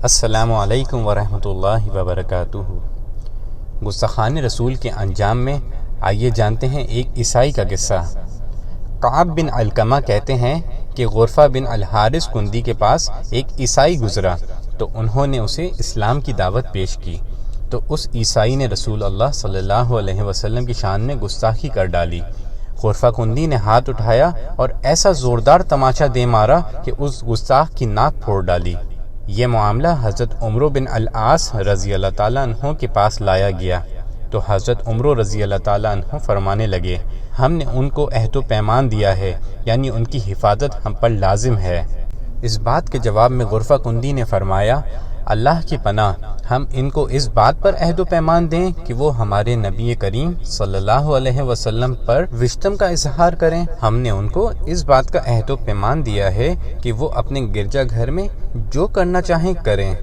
السلام علیکم ورحمۃ اللہ وبرکاتہ۔ گستاخان رسول کے انجام میں آئیے جانتے ہیں ایک عیسائی کا قصہ۔ کعب بن علقمہ کہتے ہیں کہ غرفہ بن الحارث کندی کے پاس ایک عیسائی گزرا تو انہوں نے اسے اسلام کی دعوت پیش کی، تو اس عیسائی نے رسول اللہ صلی اللہ علیہ وسلم کی شان میں گستاخی کر ڈالی۔ غرفہ کندی نے ہاتھ اٹھایا اور ایسا زوردار تماچا دے مارا کہ اس گستاخ کی ناک پھوڑ ڈالی۔ یہ معاملہ حضرت عمر بن العاص رضی اللہ تعالیٰ عنہ کے پاس لایا گیا تو حضرت عمر رضی اللہ تعالیٰ عنہ فرمانے لگے، ہم نے ان کو عہد و پیمان دیا ہے، یعنی ان کی حفاظت ہم پر لازم ہے۔ اس بات کے جواب میں غرفہ کندی نے فرمایا، اللہ کی پناہ، ہم ان کو اس بات پر عہد و پیمان دیں کہ وہ ہمارے نبی کریم صلی اللہ علیہ وسلم پر وشتم کا اظہار کریں؟ ہم نے ان کو اس بات کا عہد و پیمان دیا ہے کہ وہ اپنے گرجا گھر میں جو کرنا چاہیں کریں،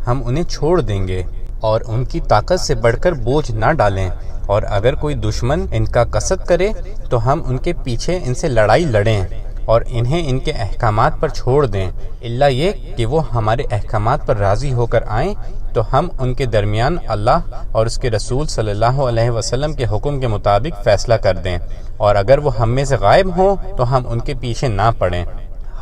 ہم انہیں چھوڑ دیں گے اور ان کی طاقت سے بڑھ کر بوجھ نہ ڈالیں، اور اگر کوئی دشمن ان کا قصد کرے تو ہم ان کے پیچھے ان سے لڑائی لڑیں اور انہیں ان کے احکامات پر چھوڑ دیں، الا یہ کہ وہ ہمارے احکامات پر راضی ہو کر آئیں تو ہم ان کے درمیان اللہ اور اس کے رسول صلی اللہ علیہ وسلم کے حکم کے مطابق فیصلہ کر دیں، اور اگر وہ ہم میں سے غائب ہوں تو ہم ان کے پیچھے نہ پڑیں۔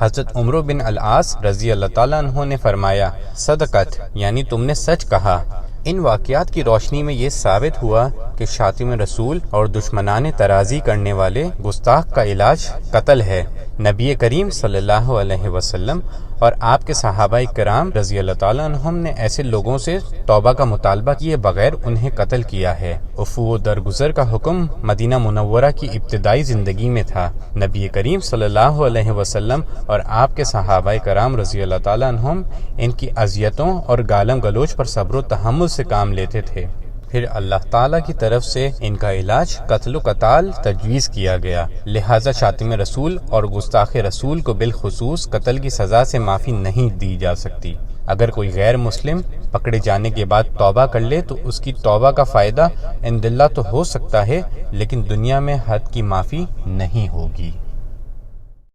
حضرت عمر بن العاص رضی اللہ تعالیٰ عنہ نے فرمایا، صدقت، یعنی تم نے سچ کہا۔ ان واقعات کی روشنی میں یہ ثابت ہوا کہ شاتم رسول اور دشمنان ترازی کرنے والے گستاخ کا علاج قتل ہے۔ نبی کریم صلی اللہ علیہ وسلم اور آپ کے صحابہ کرام رضی اللہ تعالیٰ عنہم نے ایسے لوگوں سے توبہ کا مطالبہ کیے بغیر انہیں قتل کیا ہے۔ عفو و درگزر کا حکم مدینہ منورہ کی ابتدائی زندگی میں تھا۔ نبی کریم صلی اللہ علیہ وسلم اور آپ کے صحابہ کرام رضی اللہ تعالیٰ عنہم ان کی اذیتوں اور گالم گلوچ پر صبر و تحمل سے کام لیتے تھے۔ پھر اللہ تعالیٰ کی طرف سے ان کا علاج قتل و قتال تجویز کیا گیا، لہٰذا شاتم رسول اور گستاخ رسول کو بالخصوص قتل کی سزا سے معافی نہیں دی جا سکتی۔ اگر کوئی غیر مسلم پکڑے جانے کے بعد توبہ کر لے تو اس کی توبہ کا فائدہ عند اللہ تو ہو سکتا ہے، لیکن دنیا میں حد کی معافی نہیں ہوگی۔